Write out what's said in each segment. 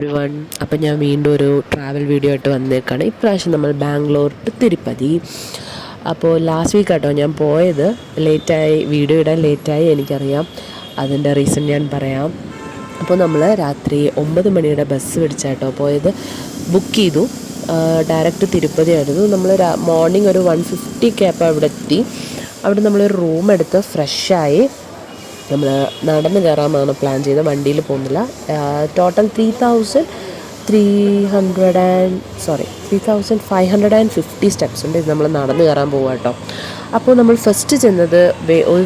Everyone, അപ്പം ഞാൻ വീണ്ടും ഒരു ട്രാവൽ വീഡിയോ ആയിട്ട് വന്നേക്കാണ്. ഇപ്രാവശ്യം നമ്മൾ ബാംഗ്ലൂർ ടു തിരുപ്പതി. അപ്പോൾ ലാസ്റ്റ് വീക്ക് ആട്ടോ ഞാൻ പോയത്. ലേറ്റായി, വീഡിയോ ഇടാൻ ലേറ്റായി, എനിക്കറിയാം. അതിൻ്റെ റീസൺ ഞാൻ പറയാം. അപ്പോൾ നമ്മൾ രാത്രി 9 മണിയുടെ ബസ് പിടിച്ചാട്ടോ പോയത്. ബുക്ക് ചെയ്തു. ഡയറക്റ്റ് തിരുപ്പതി ആയിരുന്നു. നമ്മൾ മോർണിംഗ് ഒരു 1:50 ആയപ്പോൾ അവിടെ എത്തി. അവിടെ നമ്മളൊരു റൂം എടുത്ത് ഫ്രഷായി നമ്മൾ നടന്ന് കയറാമെന്നാണ് പ്ലാൻ ചെയ്തത്. വണ്ടിയിൽ പോകുന്നില്ല. ടോട്ടൽ 3,550 സ്റ്റെപ്സ് ഉണ്ട്. ഇത് നമ്മൾ നടന്ന് കയറാൻ പോകുക കേട്ടോ. അപ്പോൾ നമ്മൾ ഫസ്റ്റ് ചെന്നത്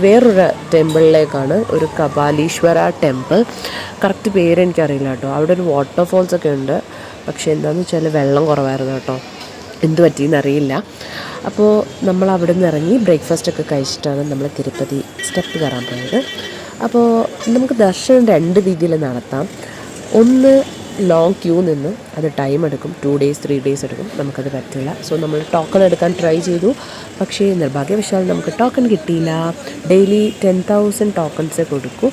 വേറൊരു ടെമ്പിളിലേക്കാണ്, ഒരു കപാലീശ്വര ടെമ്പിൾ. കറക്റ്റ് പേര് എനിക്കറിയില്ല കേട്ടോ. അവിടെ ഒരു വാട്ടർഫോൾസൊക്കെ ഉണ്ട്. പക്ഷേ എന്താണെന്ന് വെച്ചാൽ വെള്ളം കുറവായിരുന്നു കേട്ടോ. എന്ത് പറ്റിയെന്നറിയില്ല. അപ്പോൾ നമ്മൾ അവിടെ നിന്ന് ഇറങ്ങി ബ്രേക്ക്ഫാസ്റ്റൊക്കെ കഴിച്ചിട്ടാണ് നമ്മൾ തിരുപ്പതി സ്റ്റെപ്പ് കയറാൻ പോയത്. അപ്പോൾ നമുക്ക് ദർശനം 2 രീതിയിൽ നടത്താം. ഒന്ന്, ലോങ് ക്യൂ നിന്ന് അത് ടൈം എടുക്കും. 2 days 3 days എടുക്കും. നമുക്കത് പറ്റില്ല. സോ നമ്മൾ ടോക്കൺ എടുക്കാൻ ട്രൈ ചെയ്തു. പക്ഷേ നിർഭാഗ്യവശാൽ നമുക്ക് ടോക്കൺ കിട്ടിയില്ല. ഡെയിലി 10,000 ടോക്കൺസേ കൊടുക്കൂ.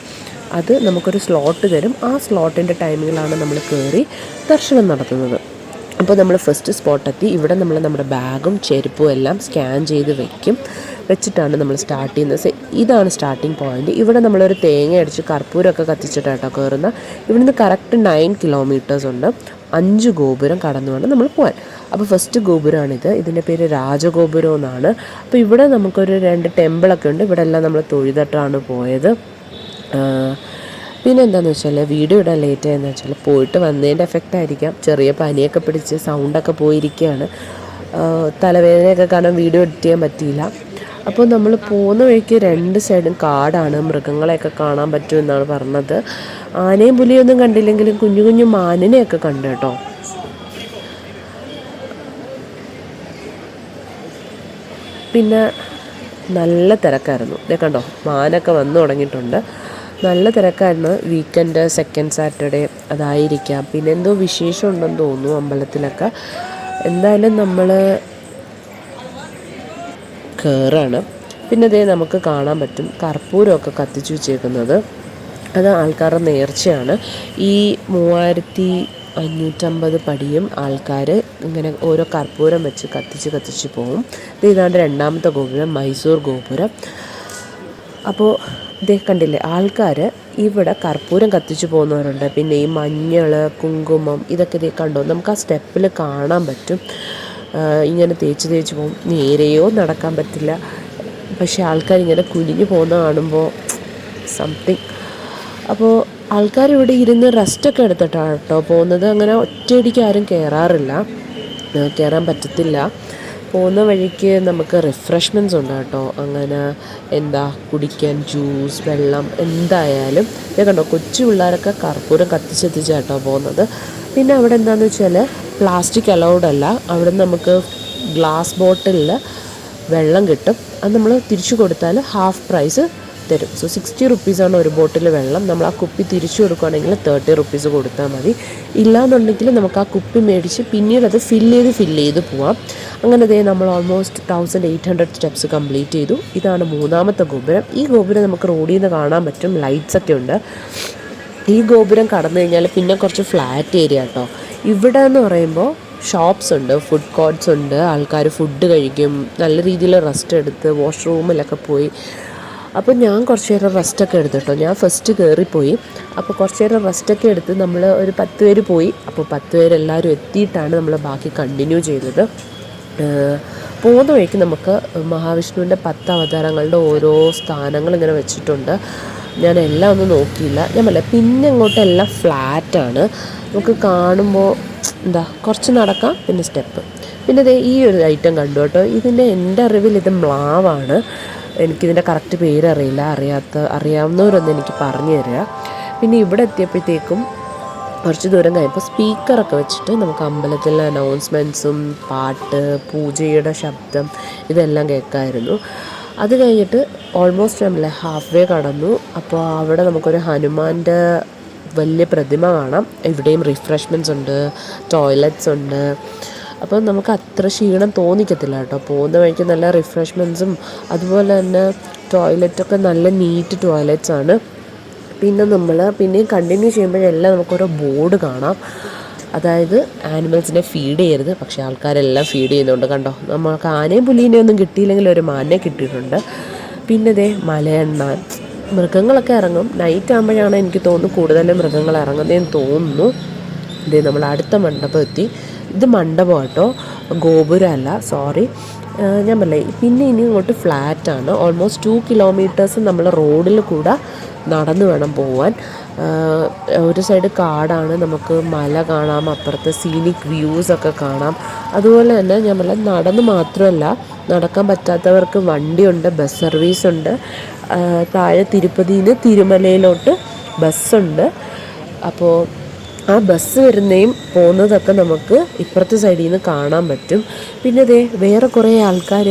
അത് നമുക്കൊരു സ്ലോട്ട് തരും. ആ സ്ലോട്ടിൻ്റെ ടൈമിങ്ങിലാണ് നമ്മൾ കയറി ദർശനം നടത്തുന്നത്. അപ്പോൾ നമ്മൾ ഫസ്റ്റ് സ്പോട്ടെത്തി. ഇവിടെ നമ്മൾ നമ്മുടെ ബാഗും ചെരുപ്പും എല്ലാം സ്കാൻ ചെയ്ത് വെച്ചിട്ടാണ് നമ്മൾ സ്റ്റാർട്ട് ചെയ്യുന്നത്. ഇതാണ് സ്റ്റാർട്ടിങ് പോയിൻ്റ്. ഇവിടെ നമ്മളൊരു തേങ്ങ അടിച്ച് കർപ്പൂരമൊക്കെ കത്തിച്ചിട്ടാട്ടോ കയറുന്ന. ഇവിടുന്ന് കറക്റ്റ് 9 kilometers ഉണ്ട്. 5 ഗോപുരം കടന്നു വേണം നമ്മൾ പോകാൻ. അപ്പോൾ ഫസ്റ്റ് ഗോപുരമാണിത്. ഇതിൻ്റെ പേര് രാജഗോപുരം എന്നാണ്. അപ്പോൾ ഇവിടെ നമുക്കൊരു 2 ടെമ്പിളൊക്കെ ഉണ്ട്. ഇവിടെ എല്ലാം നമ്മൾ തൊഴുതിട്ടാണ് പോയത്. പിന്നെ എന്താണെന്ന് വെച്ചാൽ വീഡിയോ ഇടാൻ ലേറ്റ് ആയെന്ന് വെച്ചാൽ പോയിട്ട് വന്നതിൻ്റെ എഫക്റ്റ് ആയിരിക്കാം. ചെറിയ പനിയൊക്കെ പിടിച്ച് സൗണ്ടൊക്കെ പോയിരിക്കുകയാണ്. തലവേദനയൊക്കെ കാരണം വീഡിയോ എഡിറ്റ് ചെയ്യാൻ പറ്റിയില്ല. അപ്പോൾ നമ്മൾ പോകുന്ന വഴിക്ക് 2 സൈഡും കാടാണ്. മൃഗങ്ങളെയൊക്കെ കാണാൻ പറ്റുമെന്നാണ് പറഞ്ഞത്. ആനയും പുലിയൊന്നും കണ്ടില്ലെങ്കിലും കുഞ്ഞു കുഞ്ഞു മാനിനെയൊക്കെ കണ്ടു കേട്ടോ. പിന്നെ നല്ല തിരക്കായിരുന്നു. ഇതേ കണ്ടോ, മാനൊക്കെ വന്നു തുടങ്ങിയിട്ടുണ്ട്. നല്ല തിരക്കായിരുന്നു. വീക്കെൻഡ്, സെക്കൻഡ് സാറ്റർഡേ അതായിരിക്കാം. പിന്നെ എന്തോ വിശേഷം ഉണ്ടെന്ന് തോന്നുന്നു അമ്പലത്തിലൊക്കെ. എന്തായാലും നമ്മൾ കയറാണ്. പിന്നെ അതേ നമുക്ക് കാണാൻ പറ്റും കർപ്പൂരമൊക്കെ കത്തിച്ചു വെച്ചേക്കുന്നത്. അത് ആൾക്കാരുടെ നേർച്ചയാണ്. ഈ 3550 പടിയും ആൾക്കാർ ഇങ്ങനെ ഓരോ കർപ്പൂരം വെച്ച് കത്തിച്ച് പോകും. ഇതാണ് 2ാമത്തെ ഗോപുരം, മൈസൂർ ഗോപുരം. അപ്പോൾ ഇതേ കണ്ടില്ലേ, ആൾക്കാർ ഇവിടെ കർപ്പൂരം കത്തിച്ചു പോകുന്നവരുണ്ട്. പിന്നെ ഈ മഞ്ഞൾ, കുങ്കുമം ഇതൊക്കെ ഇതേ കണ്ടോ, നമുക്ക് ആ സ്റ്റെപ്പിൽ കാണാൻ പറ്റും. ഇങ്ങനെ തേച്ച് പോകും. നേരെയോ നടക്കാൻ പറ്റില്ല. പക്ഷേ ആൾക്കാർ ഇങ്ങനെ കുനിഞ്ഞു പോകുന്ന കാണുമ്പോൾ സംതിങ്. അപ്പോൾ ആൾക്കാരിവിടെ ഇരുന്ന് റെസ്റ്റൊക്കെ എടുത്തിട്ടാണ് കേട്ടോ പോകുന്നത്. അങ്ങനെ ഒറ്റയടിക്ക് ആരും കയറാൻ പറ്റത്തില്ല. പോകുന്ന വഴിക്ക് നമുക്ക് റിഫ്രഷ്മെൻറ്റ്സ് ഉണ്ട് കേട്ടോ. അങ്ങനെ എന്താ കുടിക്കാൻ ജ്യൂസ്, വെള്ളം എന്തായാലും. ഞാൻ കണ്ടോ, കൊച്ചു പിള്ളേരൊക്കെ കർപ്പൂരം കത്തിച്ചെത്തിച്ചാട്ടോ പോകുന്നത്. പിന്നെ അവിടെ എന്താണെന്ന് വെച്ചാൽ പ്ലാസ്റ്റിക് അലൗഡ് അല്ല. അവിടെ നമുക്ക് ഗ്ലാസ് ബോട്ടിലിൽ വെള്ളം കിട്ടും. അത് നമ്മൾ തിരിച്ചു കൊടുത്താൽ ഹാഫ് പ്രൈസ് തരും. സോ 60 rupees ഒരു ബോട്ടിൽ വെള്ളം. നമ്മൾ ആ കുപ്പി തിരിച്ചു കൊടുക്കുകയാണെങ്കിൽ 30 rupees കൊടുത്താൽ മതി. ഇല്ലാന്നുണ്ടെങ്കിൽ നമുക്ക് ആ കുപ്പി മേടിച്ച് പിന്നീട് അത് ഫില്ല് ചെയ്ത് പോവാം. അങ്ങനെ നമ്മൾ ഓൾമോസ്റ്റ് 1800 സ്റ്റെപ്സ് കംപ്ലീറ്റ് ചെയ്തു. ഇതാണ് 3ാമത്തെ ഗോപുരം. ഈ ഗോപുരം നമുക്ക് റോഡിൽ നിന്ന് കാണാൻ പറ്റും. ലൈറ്റ്സൊക്കെ ഉണ്ട്. ഈ ഗോപുരം കടന്നു കഴിഞ്ഞാൽ പിന്നെ കുറച്ച് ഫ്ലാറ്റ് ഏരിയ കേട്ടോ. ഇവിടെ എന്ന് പറയുമ്പോൾ ഷോപ്സ് ഉണ്ട്, ഫുഡ് കോർട്ട്സ് ഉണ്ട്. ആൾക്കാർ ഫുഡ് കഴിക്കും. നല്ല രീതിയിൽ റെസ്റ്റ് എടുത്ത് വാഷ്റൂമിലൊക്കെ പോയി. അപ്പോൾ ഞാൻ കുറച്ച് നേരം റെസ്റ്റൊക്കെ എടുത്തിട്ടോ. ഞാൻ ഫസ്റ്റ് കയറിപ്പോയി. അപ്പോൾ കുറച്ച് നേരം റെസ്റ്റൊക്കെ എടുത്ത് നമ്മൾ ഒരു 10 പേര് പോയി. അപ്പോൾ 10 പേരെല്ലാവരും എത്തിയിട്ടാണ് നമ്മൾ ബാക്കി കണ്ടിന്യൂ ചെയ്തത്. പോകുന്ന വഴിക്ക് നമുക്ക് മഹാവിഷ്ണുവിൻ്റെ 10 അവതാരങ്ങളുടെ ഓരോ സ്ഥാനങ്ങൾ ഇങ്ങനെ വെച്ചിട്ടുണ്ട്. ഞാൻ എല്ലാം ഒന്നും നോക്കിയില്ല. ഞാൻ പിന്നെ അങ്ങോട്ടെല്ലാം ഫ്ലാറ്റാണ്. നമുക്ക് കാണുമ്പോൾ കുറച്ച് നടക്കാം, പിന്നെ സ്റ്റെപ്പ്. പിന്നെ ഈ ഒരു ഐറ്റം കണ്ടു കേട്ടോ. എൻ്റെ അറിവിൽ ഇത് മ്ലാവാണ്. എനിക്കിതിൻ്റെ കറക്റ്റ് പേരറിയില്ല. അറിയാവുന്നവരൊന്നും എനിക്ക് പറഞ്ഞു തരിക. പിന്നെ ഇവിടെ എത്തിയപ്പോഴത്തേക്കും കുറച്ച് ദൂരം കഴിയുമ്പോൾ സ്പീക്കറൊക്കെ വെച്ചിട്ട് നമുക്ക് അമ്പലത്തിലെ അനൗൺസ്മെൻറ്റ്സും പാട്ട്, പൂജയുടെ ശബ്ദം ഇതെല്ലാം കേൾക്കാമായിരുന്നു. അത് കഴിഞ്ഞിട്ട് ഓൾമോസ്റ്റ് നമ്മൾ ഹാഫ് വേ കടന്നു. അപ്പോൾ അവിടെ നമുക്കൊരു ഹനുമാൻ്റെ വലിയ പ്രതിമ കാണാം. ഇവിടെയും റിഫ്രഷ്മെൻറ്റ്സ് ഉണ്ട്, ടോയ്ലറ്റ്സ് ഉണ്ട്. അപ്പോൾ നമുക്ക് അത്ര ക്ഷീണം തോന്നിക്കത്തില്ല കേട്ടോ. പോകുന്ന വഴിക്ക് നല്ല റിഫ്രഷ്മെൻറ്റ്സും അതുപോലെ തന്നെ ടോയ്ലറ്റൊക്കെ നല്ല നീറ്റ് ടോയ്ലറ്റ്സാണ്. പിന്നെ നമ്മൾ പിന്നെയും കണ്ടിന്യൂ ചെയ്യുമ്പോഴെല്ലാം നമുക്കൊരു ബോർഡ് കാണാം. അതായത് ആനിമൽസിനെ ഫീഡ് ചെയ്യരുത്, പക്ഷേ ആൾക്കാരെല്ലാം ഫീഡ് ചെയ്യുന്നുണ്ട്. കണ്ടോ, നമ്മൾക്ക് ആനയും പുലീനെയും ഒന്നും കിട്ടിയില്ലെങ്കിൽ ഒരു മാനെ കിട്ടിയിട്ടുണ്ട്. പിന്നെ ദേ മലയണ്ണാൻ, മൃഗങ്ങളൊക്കെ ഇറങ്ങും. നൈറ്റ് ആകുമ്പോഴാണ് എനിക്ക് തോന്നുന്നു കൂടുതലും മൃഗങ്ങൾ ഇറങ്ങുന്നതെന്ന് തോന്നുന്നു. ഇതേ നമ്മൾ അടുത്ത മണ്ഡപം എത്തി. ഇത് മണ്ഡപം കേട്ടോ, ഗോപുരമല്ല, സോറി. ഞാൻ പറഞ്ഞേ പിന്നെ ഇനി ഇങ്ങോട്ട് ഫ്ലാറ്റാണ്. ഓൾമോസ്റ്റ് 2 കിലോമീറ്റേഴ്സ് നമ്മൾ റോഡിൽ കൂടെ നടന്നു വേണം പോവാൻ. ഒരു സൈഡ് കാടാണ്, നമുക്ക് മല കാണാം, അപ്പുറത്ത് സീനിക് വ്യൂസൊക്കെ കാണാം. അതുപോലെ തന്നെ നമ്മൾ നടന്ന് മാത്രമല്ല, നടക്കാൻ പറ്റാത്തവർക്ക് വണ്ടിയുണ്ട്, ബസ് സർവീസുണ്ട്. താഴെ തിരുപ്പതിയിൽ നിന്ന് തിരുമലയിലോട്ട് ബസ്സുണ്ട്. അപ്പോൾ ആ ബസ് വരുന്നതും പോകുന്നതൊക്കെ നമുക്ക് ഇപ്പുറത്തെ സൈഡിൽ നിന്ന് കാണാൻ പറ്റും. പിന്നെ ദേ വേറെ കുറേ ആൾക്കാർ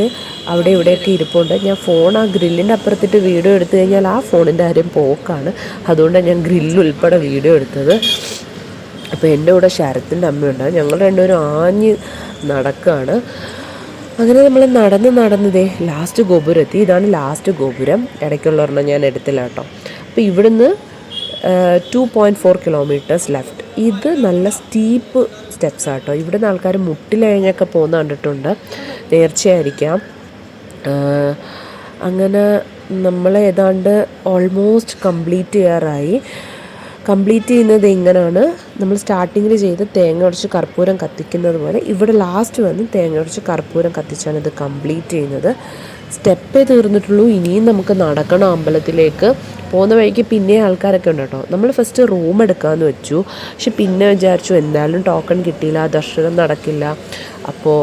അവിടെ ഇവിടെയൊക്കെ ഇരിപ്പുണ്ട്. ഞാൻ ഫോൺ ആ ഗ്രില്ലിൻ്റെ അപ്പുറത്തിട്ട് വീഡിയോ എടുത്തു കഴിഞ്ഞാൽ ആ ഫോണിൻ്റെ കാര്യം പോക്കാണ്. അതുകൊണ്ടാണ് ഞാൻ ഗ്രില്ലുൾപ്പെടെ വീഡിയോ എടുത്തത്. അപ്പോൾ എൻ്റെ കൂടെ ശരത്തിൻ്റെ അമ്മയുണ്ട്. ഞങ്ങൾ രണ്ടുപേരും ആഞ്ഞ് നടക്കുകയാണ്. അങ്ങനെ നമ്മൾ നടന്നതേ ലാസ്റ്റ് ഗോപുരം എത്തി. ഇതാണ് ലാസ്റ്റ് ഗോപുരം. ഇടയ്ക്കുള്ളവരെണ്ണം ഞാൻ എടുത്തില്ല കേട്ടോ. അപ്പോൾ ഇവിടുന്ന് 2.4 കിലോമീറ്റേഴ്സ് ലെഫ്റ്റ്. ഇത് നല്ല സ്റ്റീപ്പ് സ്റ്റെപ്സ് ആട്ടോ. ഇവിടുന്ന് ആൾക്കാർ മുട്ടിലഴിഞ്ഞൊക്കെ പോകുന്ന കണ്ടിട്ടുണ്ട്. നേർച്ചയായിരിക്കാം. അങ്ങനെ നമ്മൾ ഏതാണ്ട് ഓൾമോസ്റ്റ് കംപ്ലീറ്റ് ചെയ്യാറായി. കംപ്ലീറ്റ് ചെയ്യുന്നത് എങ്ങനെയാണ്, നമ്മൾ സ്റ്റാർട്ടിങ്ങിൽ ചെയ്ത് തേങ്ങ ഉടച്ച് കർപ്പൂരം കത്തിക്കുന്നത് പോലെ ഇവിടെ ലാസ്റ്റ് വന്ന് തേങ്ങ ഉടച്ച് കർപ്പൂരം കത്തിച്ചാണ് ഇത് കംപ്ലീറ്റ് ചെയ്യുന്നത്. സ്റ്റെപ്പേ തീർന്നിട്ടുള്ളൂ, ഇനിയും നമുക്ക് നടക്കണം അമ്പലത്തിലേക്ക്. പോകുന്ന വഴിക്ക് പിന്നെ ആൾക്കാരൊക്കെ ഉണ്ട് കേട്ടോ. നമ്മൾ ഫസ്റ്റ് റൂം എടുക്കാമെന്ന് വെച്ചു, പക്ഷെ പിന്നെ വിചാരിച്ചു എന്തായാലും ടോക്കൺ കിട്ടിയില്ല, ദർശനം നടക്കില്ല. അപ്പോൾ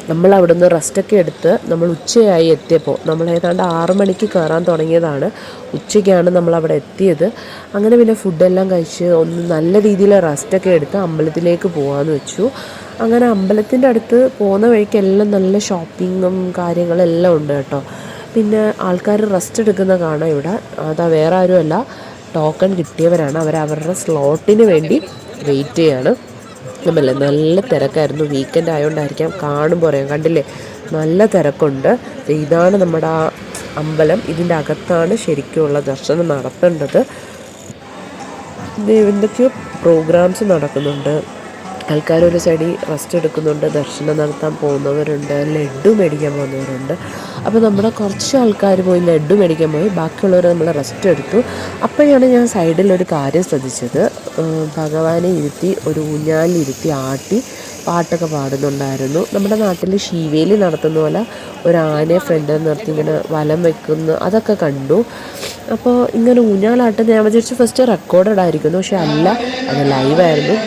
നമ്മൾ അവിടെ നിന്ന് റെസ്റ്റൊക്കെ എടുത്ത് നമ്മൾ ഉച്ചയായി എത്തിയപ്പോൾ, നമ്മൾ ഏതാണ്ട് 6 മണിക്ക് കയറാൻ തുടങ്ങിയതാണ്, ഉച്ചയ്ക്കാണ് നമ്മളവിടെ എത്തിയത്. അങ്ങനെ പിന്നെ ഫുഡെല്ലാം കഴിച്ച് ഒന്ന് നല്ല രീതിയിൽ റെസ്റ്റൊക്കെ എടുത്ത് അമ്പലത്തിലേക്ക് പോകാമെന്ന് വെച്ചു. അങ്ങനെ അമ്പലത്തിൻ്റെ അടുത്ത് പോകുന്ന വഴിക്കെല്ലാം നല്ല ഷോപ്പിങ്ങും കാര്യങ്ങളെല്ലാം ഉണ്ട് കേട്ടോ. പിന്നെ ആൾക്കാർ റെസ്റ്റ് എടുക്കുന്ന കാണാം ഇവിടെ. അതാ വേറെ ആരുമല്ല, ടോക്കൺ കിട്ടിയവരാണ്. അവരവരുടെ സ്ലോട്ടിന് വേണ്ടി വെയിറ്റ് ചെയ്യാണ്. നമ്മളല്ലേ നല്ല തിരക്കായിരുന്നു, വീക്കെൻഡ് ആയതുകൊണ്ടായിരിക്കാം. കാണുമ്പോൾ പറയാം, കണ്ടില്ലേ നല്ല തിരക്കുണ്ട്. ഇതാണ് നമ്മുടെ ആ അമ്പലം. ഇതിൻ്റെ അകത്താണ് ശരിക്കുമുള്ള ദർശനം നടത്തേണ്ടത്. എന്തൊക്കെയോ പ്രോഗ്രാംസ് നടക്കുന്നുണ്ട്. ആൾക്കാർ ഒരു സൈഡിൽ റെസ്റ്റ് എടുക്കുന്നുണ്ട്, ദർശനം നടത്താൻ പോകുന്നവരുണ്ട്, ലഡ്ഡു മേടിക്കാൻ പോകുന്നവരുണ്ട്. അപ്പോൾ നമ്മുടെ കുറച്ച് ആൾക്കാർ പോയി ലഡ്ഡു മേടിക്കാൻ പോയി, ബാക്കിയുള്ളവർ നമ്മൾ റെസ്റ്റ് എടുത്തു. അപ്പോഴാണ് ഞാൻ സൈഡിലൊരു കാര്യം ശ്രദ്ധിച്ചത്. ഭഗവാനെ ഇരുത്തി ഒരു ഊഞ്ഞാലിരുത്തി ആട്ടി പാട്ടൊക്കെ പാടുന്നുണ്ടായിരുന്നു. നമ്മുടെ നാട്ടിൽ ശീവേലി നടത്തുന്ന പോലെ ഒരു ആനയെ ഫ്രണ്ടിൽ നിർത്തി ഇങ്ങനെ വലം വെക്കുന്നു, അതൊക്കെ കണ്ടു. അപ്പോൾ ഇങ്ങനെ ഊഞ്ഞാലാട്ടം ഞാൻ വിചാരിച്ചു ഫസ്റ്റ് റെക്കോർഡഡ് ആയിരിക്കുന്നു, പക്ഷെ അല്ല, അത് ലൈവായിരുന്നു.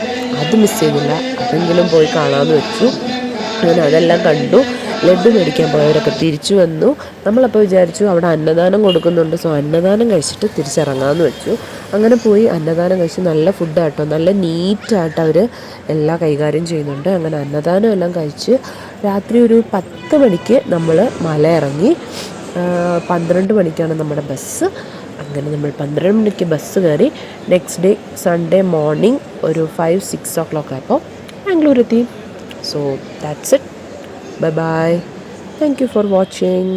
അത് മിസ് ചെയ്തില്ല, അതെങ്കിലും പോയി കാണാമെന്ന് വെച്ചു. അങ്ങനെ അതെല്ലാം കണ്ടു. ലഡ്ഡു മേടിക്കാൻ പോയവരൊക്കെ തിരിച്ചു വന്നു. നമ്മളപ്പോൾ വിചാരിച്ചു അവിടെ അന്നദാനം കൊടുക്കുന്നുണ്ട്, സോ അന്നദാനം കഴിച്ചിട്ട് തിരിച്ചിറങ്ങാമെന്ന് വെച്ചു. അങ്ങനെ പോയി അന്നദാനം കഴിച്ച് നല്ല ഫുഡാട്ടോ, നല്ല നീറ്റായിട്ട് അവർ എല്ലാം കൈകാര്യം ചെയ്യുന്നുണ്ട്. അങ്ങനെ അന്നദാനം എല്ലാം കഴിച്ച് രാത്രി ഒരു 10 മണിക്ക് നമ്മൾ മല ഇറങ്ങി. 12 മണിക്കാണ് നമ്മുടെ ബസ്. അങ്ങനെ നമ്മൾ 12 മണിക്ക് ബസ് കയറി. നെക്സ്റ്റ് ഡേ സൺഡേ മോർണിംഗ് ഒരു 5-6 o'clock ആയപ്പോൾ ബാംഗ്ലൂർ എത്തി. So that's it. Bye bye. Thank you for watching.